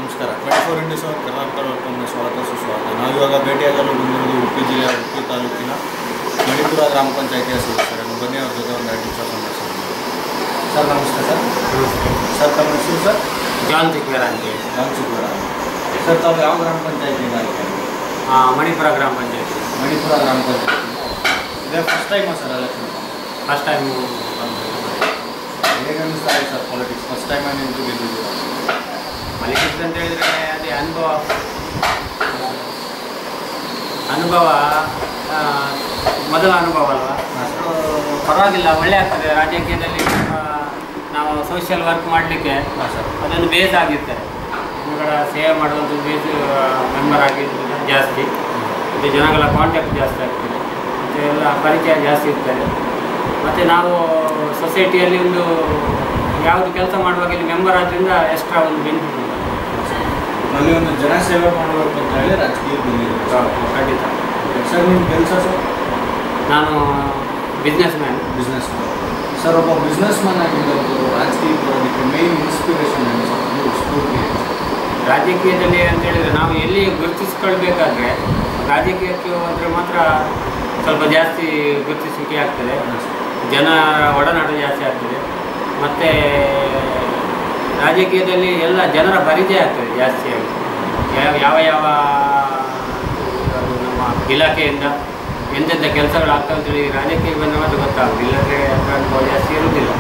ನಮಸ್ಕಾರ. 24x7 ಕರ್ನಾಟಕ.com ಸ್ವಾಗತ ಸುಸ್ವಾಗತ. ನಾವಿವಾಗ ಭೇಟಿಯಾಗಲು ಬಂದಿರೋದು ಉಡುಪಿ ಜಿಲ್ಲೆಯ ಉಡುಪಿ ತಾಲೂಕಿನ ಮಣಿಪುರ ಗ್ರಾಮ ಪಂಚಾಯಿತಿಯ ಸದಸ್ಯರನ್ನು. ಬನ್ನಿ ಅವ್ರ ಜೊತೆ ಒಂದು 2 ನಿಮಿಷ ಸಂದರ್ಶನ. ಸರ್ ನಮಸ್ತೆ ಸರ್. ಸರ್ ತಮ್ಮ ಹೆಸರು ಸರ್? ಜಾನ್ ಚಿಕ್ವೇರ ಅಂತ. ಸರ್ ತಾವು ಯಾವ ಗ್ರಾಮ ಪಂಚಾಯಿತಿಯಿಂದ ಆಯ್ಕೆ? ಮಣಿಪುರ ಗ್ರಾಮ ಪಂಚಾಯತಿ. ಮಣಿಪುರ ಗ್ರಾಮ ಪಂಚಾಯಿತಿ ಇದೇ ಫಸ್ಟ್ ಟೈಮಾ ಸರ್ ಎಲೆಕ್ಷನ್? First time. ಹೇಗೆ ಅನ್ನಿಸ್ತಾ ಇದೆ ಸರ್ ಪಾಲಿಟಿಕ್ಸ್? ಫಸ್ಟ್ ಟೈಮ್ ನಿಂತು ಗೆದ್ದಿದ್ದೀರಾ? ಪಾಲಿಟಿಕ್ಸ್ ಅಂತ ಹೇಳಿದರೆ ಅದೇ ಅನುಭವ ಮೊದಲ ಅನುಭವ ಅಲ್ವಾ, ಪರವಾಗಿಲ್ಲ, ಒಳ್ಳೆ ಆಗ್ತದೆ. ರಾಜಕೀಯದಲ್ಲಿ ನಾವು ಸೋಷಿಯಲ್ ವರ್ಕ್ ಮಾಡಲಿಕ್ಕೆ ಅದೊಂದು ಬೇಸ್ ಆಗಿರ್ತಾರೆ. ಜನಗಳ ಸೇವೆ ಮಾಡುವಂಥ ಬೇಸ್ ಮೆಂಬರ್ ಆಗಿರೋದು ಜಾಸ್ತಿ, ಮತ್ತು ಜನಗಳ ಕಾಂಟ್ಯಾಕ್ಟ್ ಜಾಸ್ತಿ ಆಗ್ತದೆ, ಮತ್ತು ಎಲ್ಲ ಪರಿಚಯ ಜಾಸ್ತಿ ಇರ್ತಾರೆ. ಮತ್ತು ನಾವು ಸೊಸೈಟಿಯಲ್ಲಿ ಒಂದು ಯಾವುದು ಕೆಲಸ ಮಾಡುವಾಗ ಇಲ್ಲಿ ಮೆಂಬರ್ ಆದ್ದರಿಂದ ಎಕ್ಸ್ಟ್ರಾ ಒಂದು ಬೆನಿಫಿಟ್ ಇದೆ. ಅಲ್ಲಿ ಒಂದು ಜನ ಸೇವೆ ಮಾಡಬೇಕು ಅಂತ ಹೇಳಿ ರಾಜಕೀಯ ಬಂದಿದ್ದೀವಿ. ಖಂಡಿತ. ಸರ್ ನಿಮ್ಮ ಕೆಲಸ ಸರ್? ನಾನು ಬಿಸ್ನೆಸ್ ಮ್ಯಾನ್. ಸರ್ ಒಬ್ಬ ಬಿಸ್ನೆಸ್ ಮ್ಯಾನ್ ಆಗಿದ್ದು ರಾಜಕೀಯಕ್ಕೆ ಬರೋದಕ್ಕೆ ಮೇನ್ ಇನ್ಸ್ಪಿರೇಷನ್ ಏನು ಸರ್? ಸ್ಫೂರ್ತಿ ರಾಜಕೀಯದಲ್ಲಿ ಅಂತ ಹೇಳಿದರೆ ನಾವು ಎಲ್ಲಿ ಗುರುತಿಸ್ಕೊಳ್ಬೇಕಾದ್ರೆ ರಾಜಕೀಯಕ್ಕೆ ಹೋದರೆ ಮಾತ್ರ ಸ್ವಲ್ಪ ಜಾಸ್ತಿ ಗುರುತಿಸುವಿಕೆ ಆಗ್ತದೆ, ಜನರ ಒಡನಾಟ ಜಾಸ್ತಿ ಆಗ್ತದೆ, ಮತ್ತು ರಾಜಕೀಯದಲ್ಲಿ ಎಲ್ಲ ಜನರ ಪರಿಚಯ ಆಗ್ತದೆ ಜಾಸ್ತಿಯಾಗಿ. ಯಾವ ನಮ್ಮ ಇಲಾಖೆಯಿಂದ ಎಂತೆಂಥ ಕೆಲಸಗಳು ಆಗ್ತಾವಂತೇಳಿ ರಾಜಕೀಯಕ್ಕೆ ಬಂದರೆ ಮಾತ್ರ ಗೊತ್ತಾಗುತ್ತೆ. ಇಲ್ಲಂದರೆ ಅನುಭವ ಜಾಸ್ತಿ ಇರುವುದಿಲ್ಲ.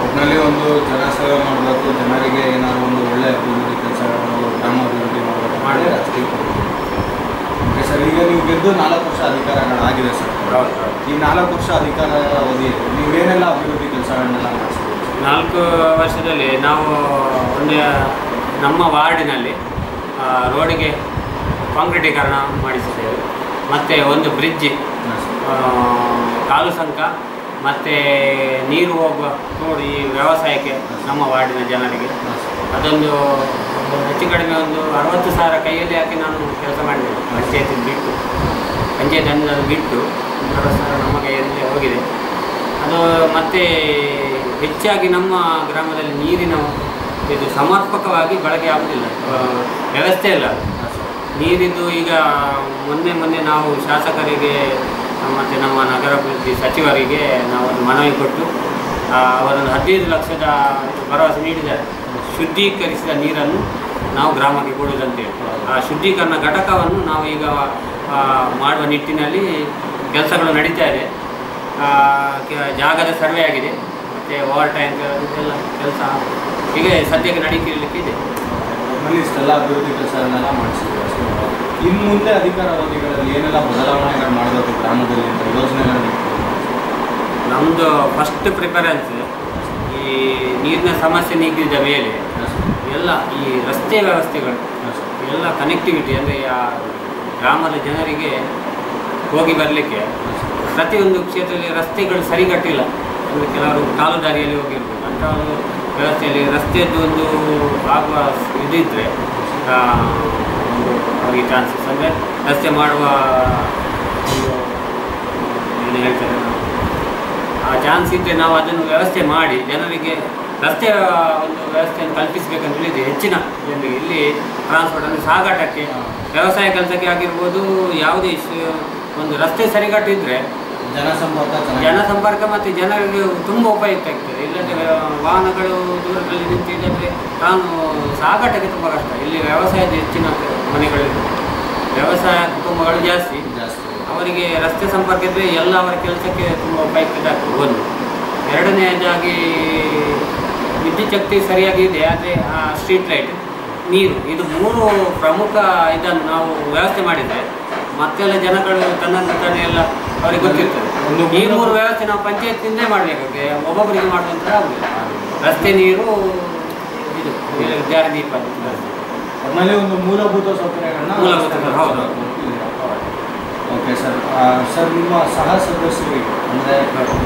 ಒಟ್ಟಿನಲ್ಲಿ ಒಂದು ಜನ ಸೇವೆ ಮಾಡಬೇಕು, ಜನರಿಗೆ ಏನಾದರೂ ಒಂದು ಒಳ್ಳೆಯ ಅಭಿವೃದ್ಧಿ ಕೆಲಸಗಳನ್ನು ಗ್ರಾಮ ಅಭಿವೃದ್ಧಿ ಮಾಡಬೇಕು ಮಾಡಿ ರಾಜಕೀಯಕ್ಕೆ ಓಕೆ ಸರ್. ಈಗ ನೀವು ಗೆದ್ದು 4 ವರ್ಷ ಅಧಿಕಾರಗಳಾಗಿದೆ ಸರ್. ಈ 4 ವರ್ಷ ಅಧಿಕಾರ ಅವಧಿಯಲ್ಲಿ ನೀವೇನೆಲ್ಲ ಅಭಿವೃದ್ಧಿ ಕೆಲಸಗಳನ್ನೆಲ್ಲ ಮಾಡಿಸಿದ್ದೀವಿ? 4 ವರ್ಷದಲ್ಲಿ ನಾವು ಒಂದು ನಮ್ಮ ವಾರ್ಡಿನಲ್ಲಿ ರೋಡಿಗೆ ಕಾಂಕ್ರೀಟೀಕರಣ ಮಾಡಿಸಿದ್ದೇವೆ, ಮತ್ತು ಒಂದು ಬ್ರಿಡ್ಜ್, ಕಾಲು ಸಂಕ, ಮತ್ತು ನೀರು ಹೋಗುವ ರೋಡ್ ಈ ವ್ಯವಸಾಯಕ್ಕೆ ನಮ್ಮ ವಾರ್ಡಿನ ಜನರಿಗೆ ಅದೊಂದು ಹೆಚ್ಚು ಕಡಿಮೆ ಒಂದು 60,000 ಕೈಯಲ್ಲಿ ಹಾಕಿ ನಾನು ಕೆಲಸ ಮಾಡಿದ್ದೇನೆ. ಪಂಚಾಯತಿ ಬಿಟ್ಟು, ಪಂಚಾಯತ್ ಅನುದಾನ ಬಿಟ್ಟು 60,000 ನಮ್ಮ ಕೈಯಲ್ಲಿ ಹೋಗಿದೆ ಅದು. ಮತ್ತು ಹೆಚ್ಚಾಗಿ ನಮ್ಮ ಗ್ರಾಮದಲ್ಲಿ ನೀರಿನ ಇದು ಸಮರ್ಪಕವಾಗಿ ಬಳಕೆ ಆಗುವುದಿಲ್ಲ, ವ್ಯವಸ್ಥೆ ಇಲ್ಲ ನೀರಿದ್ದು. ಈಗ ಮೊನ್ನೆ ನಾವು ಶಾಸಕರಿಗೆ ಮತ್ತು ನಮ್ಮ ನಗರಾಭಿವೃದ್ಧಿ ಸಚಿವರಿಗೆ ನಾವು ಒಂದು ಮನವಿ ಕೊಟ್ಟು ಅವರೊಂದು 15 ಲಕ್ಷದ ಭರವಸೆ ನೀಡಿದ್ದಾರೆ. ಶುದ್ಧೀಕರಿಸಿದ ನೀರನ್ನು ನಾವು ಗ್ರಾಮಕ್ಕೆ ಕೊಡುವುದಂತೇಳಿ ಆ ಶುದ್ಧೀಕರಣ ಘಟಕವನ್ನು ನಾವು ಈಗ ಮಾಡುವ ನಿಟ್ಟಿನಲ್ಲಿ ಕೆಲಸಗಳು ನಡೀತಾ ಇದೆ. ಜಾಗದ ಸರ್ವೆ ಆಗಿದೆ, ಮತ್ತು ಓವರ್ ಟ್ಯಾಂಕ್ ಇದೆಲ್ಲ ಕೆಲಸ ಈಗ ಸದ್ಯಕ್ಕೆ ನಡೀಲಿಕ್ಕಿದೆ. ನಮ್ಮಲ್ಲಿ ಇಷ್ಟೆಲ್ಲ ಅಭಿವೃದ್ಧಿ ಕೆಲಸಗಳನ್ನೆಲ್ಲ ಮಾಡಿಸಿದ್ದೀವಿ. ಇನ್ನು ಮುಂದೆ ಅಧಿಕಾರ ಅವಧಿಗಳಲ್ಲಿ ಏನೆಲ್ಲ ಬದಲಾವಣೆಗಳು ಮಾಡಬೇಕು ಗ್ರಾಮದಲ್ಲಿ ಅಂತ ಯೋಜನೆಗಳನ್ನು ನಮ್ಮದು ಫಸ್ಟ್ ಪ್ರಿಫರೆನ್ಸ್ ಈ ನೀರಿನ ಸಮಸ್ಯೆ ನೀಗಿದ ಮೇಲೆ ಎಲ್ಲ ಈ ರಸ್ತೆ ವ್ಯವಸ್ಥೆಗಳು ಎಲ್ಲ ಕನೆಕ್ಟಿವಿಟಿ, ಅಂದರೆ ಆ ಗ್ರಾಮದ ಜನರಿಗೆ ಹೋಗಿ ಬರಲಿಕ್ಕೆ ಪ್ರತಿಯೊಂದು ಕ್ಷೇತ್ರದಲ್ಲಿ ರಸ್ತೆಗಳು ಸರಿಗಟ್ಟಿಲ್ಲ. ಅಂದರೆ ಕೆಲವರು ಕಾಲು ದಾರಿಯಲ್ಲಿ ಹೋಗಿರ್ಬೋದು, ಅಂಥ ಒಂದು ವ್ಯವಸ್ಥೆಯಲ್ಲಿ ರಸ್ತೆಯದ್ದು ಒಂದು ಆಗುವ ಇದಿದ್ದರೆ ಒಂದು ಅವರಿಗೆ ಚಾನ್ಸಸ್, ಅಂದರೆ ರಸ್ತೆ ಮಾಡುವ ಒಂದು ಏನು ಹೇಳ್ತಾರೆ ನಾವು ಆ ಚಾನ್ಸ್ ಇದ್ದರೆ ನಾವು ಅದನ್ನು ವ್ಯವಸ್ಥೆ ಮಾಡಿ ಜನರಿಗೆ ರಸ್ತೆಯ ಒಂದು ವ್ಯವಸ್ಥೆಯನ್ನು ಕಲ್ಪಿಸಬೇಕಂತ ಹೇಳಿದೆ. ಹೆಚ್ಚಿನ ಜನರಿಗೆ ಇಲ್ಲಿ ಟ್ರಾನ್ಸ್ಪೋರ್ಟ್ ಅಂದರೆ ಸಾಗಾಟಕ್ಕೆ, ವ್ಯವಸಾಯ ಕೆಲಸಕ್ಕೆ ಆಗಿರ್ಬೋದು, ಯಾವುದೇ ಒಂದು ರಸ್ತೆ ಸರಿಗಟ್ಟಿದ್ದರೆ ಜನಸಂಪರ್ಕ ಮತ್ತು ಜನರಿಗೆ ತುಂಬ ಉಪಯುಕ್ತ ಆಗ್ತದೆ. ಇಲ್ಲಂದರೆ ವಾಹನಗಳು ದೂರದಲ್ಲಿ ನಿಂತಿದ್ದರೆ ಸಾಗಾಟಕ್ಕೆ ತುಂಬ ಕಷ್ಟ. ಇಲ್ಲಿ ವ್ಯವಸಾಯದ ಹೆಚ್ಚಿನ ಮನೆಗಳಿವೆ, ವ್ಯವಸಾಯ ಕುಟುಂಬಗಳು ಜಾಸ್ತಿ, ಅವರಿಗೆ ರಸ್ತೆ ಸಂಪರ್ಕ ಇದ್ದರೆ ಎಲ್ಲ ಅವರ ಕೆಲಸಕ್ಕೆ ತುಂಬ ಉಪಯುಕ್ತ ಆಗ್ತದೆ. ಒಂದು ಎರಡನೇದಾಗಿ ವಿದ್ಯುತ್ ಶಕ್ತಿ ಸರಿಯಾಗಿ ಇದೆ, ಆದರೆ ಸ್ಟ್ರೀಟ್ ಲೈಟ್, ನೀರು, ಇದು 3 ಪ್ರಮುಖ ಇದನ್ನು ನಾವು ವ್ಯವಸ್ಥೆ ಮಾಡಿದರೆ ಮತ್ತೆಲ್ಲ ಜನಗಳು ತಾನೇ ಎಲ್ಲ ಅವರಿಗೆ ಗೊತ್ತಿರ್ತದೆ. ಈ 3 ವ್ಯವಸ್ಥೆ ನಾವು ಪಂಚಾಯತಿಂದೇ ಮಾಡಬೇಕಾಗುತ್ತೆ, ಒಬ್ಬೊಬ್ಬರಿಗೆ ಮಾಡುವಂಥ ಆಗುದಿಲ್ಲ. ರಸ್ತೆ, ನೀರು, ಇದು ಜಾರಿ ದೀಪ, ಅದರಲ್ಲಿ ಒಂದು ಮೂಲಭೂತ ಸೌಕರ್ಯಗಳನ್ನ ಹೌದು. Okay sir. ಸರ್ ನಿಮ್ಮ ಸಹ ಸದಸ್ಯರಿಗೆ ಅಂದರೆ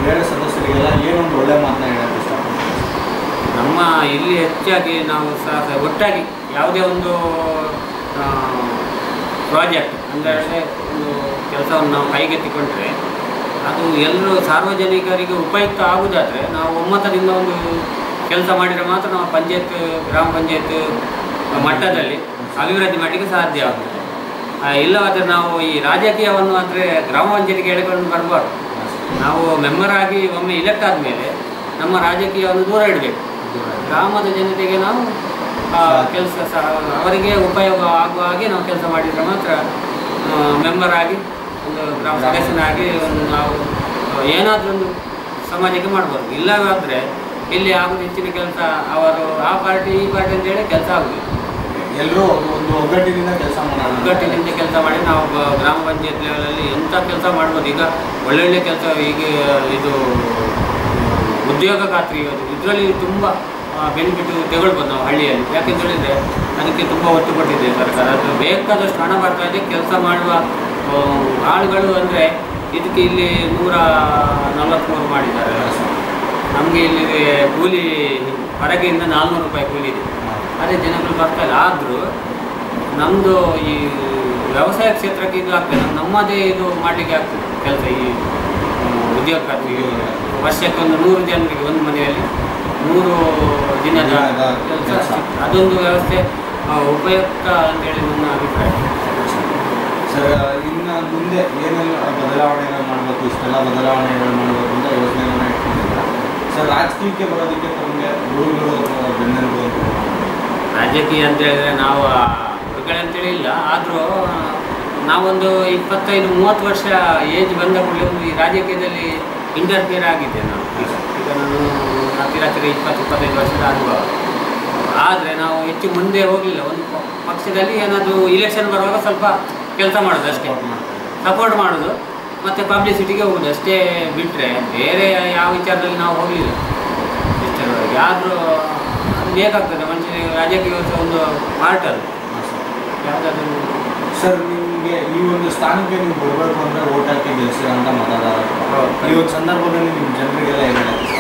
ಬೇರೆ ಸದಸ್ಯರಿಗೆಲ್ಲ ಏನೊಂದು ಒಳ್ಳೆ ಮಾತನ್ನ ಹೇಳೋದು ಇಷ್ಟಪಡ್ತೀವಿ? ನಮ್ಮ ಇಲ್ಲಿ ಹೆಚ್ಚಾಗಿ ನಾವು ಒಟ್ಟಾಗಿ ಯಾವುದೇ ಒಂದು ಪ್ರಾಜೆಕ್ಟ್ ಅಂದರೆ ಒಂದು ಕೆಲಸವನ್ನು ನಾವು ಕೈಗೆತ್ತಿಕೊಂಡ್ರೆ ಅದು ಎಲ್ಲರೂ ಸಾರ್ವಜನಿಕರಿಗೆ ಉಪಯುಕ್ತ ಆಗುವುದಾದರೆ ನಾವು ಒಮ್ಮತದಿಂದ ಒಂದು ಕೆಲಸ ಮಾಡಿದರೆ ಮಾತ್ರ ನಾವು ಪಂಚಾಯತ್, ಗ್ರಾಮ ಪಂಚಾಯತ್ ಮಟ್ಟದಲ್ಲಿ ಅಭಿವೃದ್ಧಿ ಮಾಡಲಿಕ್ಕೆ ಸಾಧ್ಯ ಆಗುತ್ತೆ. ಇಲ್ಲವಾದರೆ ನಾವು ಈ ರಾಜಕೀಯವನ್ನು ಆದರೆ ಗ್ರಾಮ ಪಂಚಾಯತಿಗೆ ಹೇಳಿಕೊಂಡು ಬರಬಾರ್ದು. ನಾವು ಮೆಂಬರ್ ಆಗಿ ಒಮ್ಮೆ ಇಲೆಕ್ಟ್ ಆದಮೇಲೆ ನಮ್ಮ ರಾಜಕೀಯವನ್ನು ದೂರ ಇಡಬೇಕು. ಗ್ರಾಮದ ಜನತೆಗೆ ನಾವು ಕೆಲಸ ಅವರಿಗೆ ಉಪಯೋಗ ಆಗುವ ಹಾಗೆ ನಾವು ಕೆಲಸ ಮಾಡಿದರೆ ಮಾತ್ರ ಮೆಂಬರ್ ಆಗಿ ಒಂದು ಗ್ರಾಮ ಸದಸ್ಯನಾಗಿ ಒಂದು ನಾವು ಏನಾದರೂ ಒಂದು ಸಮಾಜಕ್ಕೆ ಮಾಡ್ಬೋದು. ಇಲ್ಲವಾದರೆ ಇಲ್ಲಿ ಆಗೋದು ಹೆಚ್ಚಿನ ಕೆಲಸ ಅವರು ಆ ಪಾರ್ಟಿ ಈ ಪಾರ್ಟಿ ಅಂತೇಳಿ ಕೆಲಸ ಆಗೋದಿಲ್ಲ. ಎಲ್ಲರೂ ಒಂದು ಒಗ್ಗಟ್ಟಿನಿಂದ ಕೆಲಸ ಮಾಡೋಣ, ಒಗ್ಗಟ್ಟಿನಿಂದ ಕೆಲಸ ಮಾಡಿ ನಾವು ಗ್ರಾಮ ಪಂಚಾಯತ್ ಲೆವೆಲಲ್ಲಿ ಎಂಥ ಕೆಲಸ ಮಾಡ್ಬೋದು. ಈಗ ಒಳ್ಳೊಳ್ಳೆ ಕೆಲಸ ಈಗ ಇದು ಉದ್ಯೋಗ ಖಾತ್ರಿ ಇದರಲ್ಲಿ ತುಂಬ ಬೆನಿಫಿಟ್ ತಗೊಳ್ಬೋದು ನಾವು ಹಳ್ಳಿಯಲ್ಲಿ. ಯಾಕೆಂತ ಹೇಳಿದರೆ ಅದಕ್ಕೆ ತುಂಬ ಒತ್ತು ಕೊಟ್ಟಿದೆ ಸರ್ಕಾರ. ಅದು ಬೇಕಾದಷ್ಟು ಹಣ ಬರ್ತಾ ಇದೆ. ಕೆಲಸ ಮಾಡುವ ಆಳುಗಳು ಅಂದರೆ ಇದಕ್ಕೆ ಇಲ್ಲಿ 143 ಮಾಡಿದ್ದಾರೆ. ನಮಗೆ ಇಲ್ಲಿ ಕೂಲಿ ಹೊರಗೆಯಿಂದ 400 ರೂಪಾಯಿ ಕೂಲಿ ಇದೆ. ಅದೇ ಜನಗಳು ಬರ್ತಾ ಇಲ್ಲ. ಆದರೂ ನಮ್ಮದು ಈ ವ್ಯವಸಾಯ ಕ್ಷೇತ್ರಕ್ಕೆ ಇದು ಆಗ್ತದೆ. ನಮ್ಮದೇ ಇದು ಮಾಡಲಿಕ್ಕೆ ಆಗ್ತದೆ ಕೆಲಸ. ಈ ಉದ್ಯೋಗ ಖಾತ್ರಿ ವರ್ಷಕ್ಕೆ ಒಂದು 100 ಜನರಿಗೆ ಒಂದು ಮನೆಯಲ್ಲಿ 100 ದಿನದ ಕೆಲಸ, ಅದೊಂದು ವ್ಯವಸ್ಥೆ ಉಪಯುಕ್ತ ಅಂತೇಳಿ ನನ್ನ ಅಭಿಪ್ರಾಯ. ಸರ್, ಇನ್ನು ಮುಂದೆ ಏನೆಲ್ಲ ಬದಲಾವಣೆಗಳು ಮಾಡಬೇಕು, ಇಷ್ಟೆಲ್ಲ ಬದಲಾವಣೆಗಳು ಮಾಡಬೇಕು ಅಂತ ಯೋಜನೆಗಳನ್ನ ಇಟ್ಕೊಂಡಿದ್ದಾರೆ ಸರ್. ರಾಜಕೀಯಕ್ಕೆ ಬರೋದಕ್ಕೆ ತಮಗೆ ಗುರುಗಳು ಅಥವಾ ಬೆನ್ನೆಲುಬು ಅಂತ? ರಾಜಕೀಯ ಅಂತ ಹೇಳಿದ್ರೆ ನಾವು ಗುರುಗಳೇ ಅಂತೇಳಿ ಇಲ್ಲ. ಆದರೂ ನಾವೊಂದು 25-30 ವರ್ಷ ಏಜ್ ಬಂದ ಕೂಡಲೇ ಒಂದು ಈ ರಾಜಕೀಯದಲ್ಲಿ ಇಂಟರ್ಫಿಯರ್ ಆಗಿದ್ದೆ ನಾನು. ಈಗ ನಾನು ಹತ್ತಿರ 20-25 ವರ್ಷದ ಅನುಭವ. ಆದರೆ ನಾವು ಹೆಚ್ಚು ಮುಂದೆ ಹೋಗಲಿಲ್ಲ. ಒಂದು ಪಕ್ಷದಲ್ಲಿ ಏನಾದರೂ ಇಲೆಕ್ಷನ್ ಬರುವಾಗ ಸ್ವಲ್ಪ ಕೆಲಸ ಮಾಡೋದು ಅಷ್ಟೇ, ಸಪೋರ್ಟ್ ಮಾಡೋದು ಮತ್ತು ಪಬ್ಲಿಸಿಟಿಗೆ ಹೋಗೋದು ಅಷ್ಟೇ ಬಿಟ್ಟರೆ ಬೇರೆ ಯಾವ ವಿಚಾರದಲ್ಲಿ ನಾವು ಹೋಗಲಿಲ್ಲ ಇಷ್ಟರವರೆಗೆ. ಆದರೂ ಅದು ಬೇಕಾಗ್ತದೆ ಮನುಷ್ಯನಿಗೆ. ರಾಜಕೀಯ ಒಂದು ಪಾರ್ಟ್ ಅದು ಯಾವುದಾದ್ರೂ. ಸರ್, ನಿಮಗೆ ಈ ಒಂದು ಸ್ಥಾನಕ್ಕೆ ನೀವು ಕೊಡಬೇಕು ಅಂದರೆ ಓಟ್ ಹಾಕಿ ಗೆಲ್ಲಿಸಿರೋಂಥ ಮತದಾರರು ಈ ಒಂದು ಸಂದರ್ಭದಲ್ಲಿ ನಿಮ್ಮ ಜನರಿಗೆಲ್ಲ ಏನು ಹೇಳುತ್ತೆ?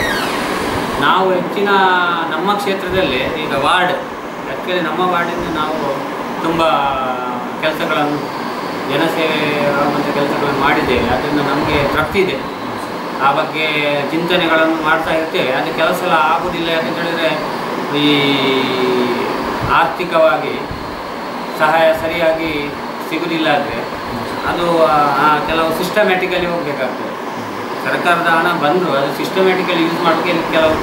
ನಾವು ಹೆಚ್ಚಿನ ನಮ್ಮ ಕ್ಷೇತ್ರದಲ್ಲಿ ಈಗ ವಾರ್ಡ್, ಆ್ಯಕ್ಚುಲಿ ನಮ್ಮ ವಾರ್ಡಿಂದ ನಾವು ತುಂಬ ಕೆಲಸಗಳನ್ನು ಜನಸೇವೆ ಆಗುವಂಥ ಕೆಲಸಗಳನ್ನು ಮಾಡಿದ್ದೇವೆ. ಅದರಿಂದ ನಮಗೆ ತೃಪ್ತಿ ಇದೆ. ಆ ಬಗ್ಗೆ ಚಿಂತನೆಗಳನ್ನು ಮಾಡ್ತಾ ಇರ್ತೇವೆ. ಅದು ಕೆಲಸ ಎಲ್ಲ ಆಗೋದಿಲ್ಲ. ಯಾಕಂತ ಹೇಳಿದರೆ ಈ ಆರ್ಥಿಕವಾಗಿ ಸಹಾಯ ಸರಿಯಾಗಿ ಸಿಗುವುದಿಲ್ಲ. ಆದರೆ ಅದು ಕೆಲವು ಸಿಸ್ಟಮ್ಯಾಟಿಕಲಿ ಹೋಗಬೇಕಾಗ್ತದೆ. ಸರ್ಕಾರದ ಹಣ ಬಂದರೂ ಅದು ಸಿಸ್ಟಮ್ಯಾಟಿಕಲಿ ಯೂಸ್ ಮಾಡೋಕ್ಕೆ ಕೆಲವು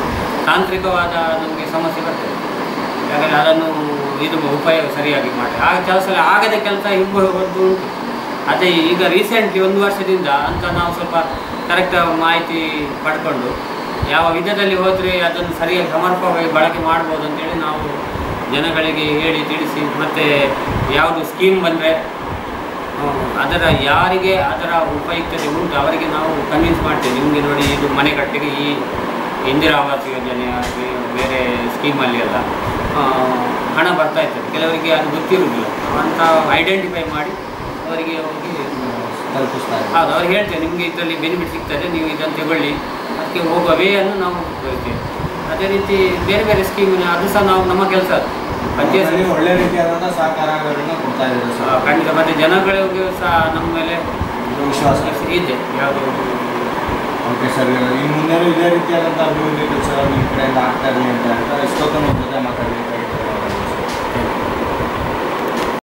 ತಾಂತ್ರಿಕವಾದ ನಮಗೆ ಸಮಸ್ಯೆ ಬರ್ತದೆ. ಯಾಕಂದರೆ ಅದನ್ನು ಇದು ಉಪಯೋಗ ಸರಿಯಾಗಿ ಮಾಡಿ ಆ ಕೆಲಸ ಆಗದೆ ಕೆಲಸ ಹೋಗೋದು ಉಂಟು. ಅದೇ ಈಗ ರೀಸೆಂಟ್ಲಿ 1 ವರ್ಷದಿಂದ ಅಂತ ನಾವು ಸ್ವಲ್ಪ ಕರೆಕ್ಟ್ ಮಾಹಿತಿ ಪಡ್ಕೊಂಡು ಯಾವ ವಿಧದಲ್ಲಿ ಹೋದರೆ ಅದನ್ನು ಸರಿಯಾಗಿ ಸಮರ್ಪಕವಾಗಿ ಬಳಕೆ ಮಾಡ್ಬೋದು ಅಂತೇಳಿ ನಾವು ಜನಗಳಿಗೆ ಹೇಳಿ ತಿಳಿಸಿ, ಮತ್ತು ಯಾವುದು ಸ್ಕೀಮ್ ಬಂದರೆ ಅದರ ಯಾರಿಗೆ ಅದರ ಉಪಯುಕ್ತತೆ ಉಂಟು ಅವರಿಗೆ ನಾವು ಕನ್ವಿನ್ಸ್ ಮಾಡ್ತೇವೆ. ನಿಮಗೆ ನೋಡಿ, ಇದು ಮನೆ ಕಟ್ಟಲಿಕ್ಕೆ ಈ ಇಂದಿರಾ ಆವಾಸ ಯೋಜನೆ ಬೇರೆ ಸ್ಕೀಮಲ್ಲಿ ಎಲ್ಲ ಹಣ ಬರ್ತಾ ಇರ್ತದೆ. ಕೆಲವರಿಗೆ ಅದು ಗೊತ್ತಿರುವುದಿಲ್ಲ. ಅಂತ ಐಡೆಂಟಿಫೈ ಮಾಡಿ ಅವರಿಗೆ ಹೋಗಿ ತಲುಪಿಸ್ತಾರೆ. ಹೌದು, ಅವ್ರಿಗೆ ಹೇಳ್ತೇವೆ ನಿಮಗೆ ಇದರಲ್ಲಿ ಬೆನಿಫಿಟ್ ಸಿಗ್ತದೆ, ನೀವು ಇದನ್ನು ತಗೊಳ್ಳಿ. ಅದಕ್ಕೆ ಹೋಗುವ ವೇಯನ್ನು ನಾವು ಹೇಳ್ತೇವೆ. ಅದೇ ರೀತಿ ಬೇರೆ ಬೇರೆ ಸ್ಕೀಮಿನ ಅದು ಸಹ ನಾವು ನಮ್ಮ ಕೆಲಸ ಪಂಚಾಯತ್ ಒಳ್ಳೆ ರೀತಿಯಾದಂಥ ಸಹಕಾರಗಳನ್ನು ಕೊಡ್ತಾ ಇದ್ದಾರೆ ಸರ್. ಖಂಡಿತ. ಮತ್ತು ಜನಗಳಿಗೂ ಸಹ ನಮ್ಮ ಮೇಲೆ ವಿಶ್ವಾಸ ಇದೆ. ಯಾವುದು ಓಕೆ ಸರ್, ಇನ್ನು ಮುಂದೆ ಇದೇ ರೀತಿಯಾದಂಥ ಅಭಿವೃದ್ಧಿ ಕೆಲಸ ನಿಮ್ಮ ಕಡೆಯಿಂದ ಆಗ್ತಾ ಇರಲಿ ಅಂತ ಹೇಳ್ತಾ ಇಷ್ಟೊತ್ತು ನಮ್ಮ ಜೊತೆ ಮಾತಾಡಲಿ.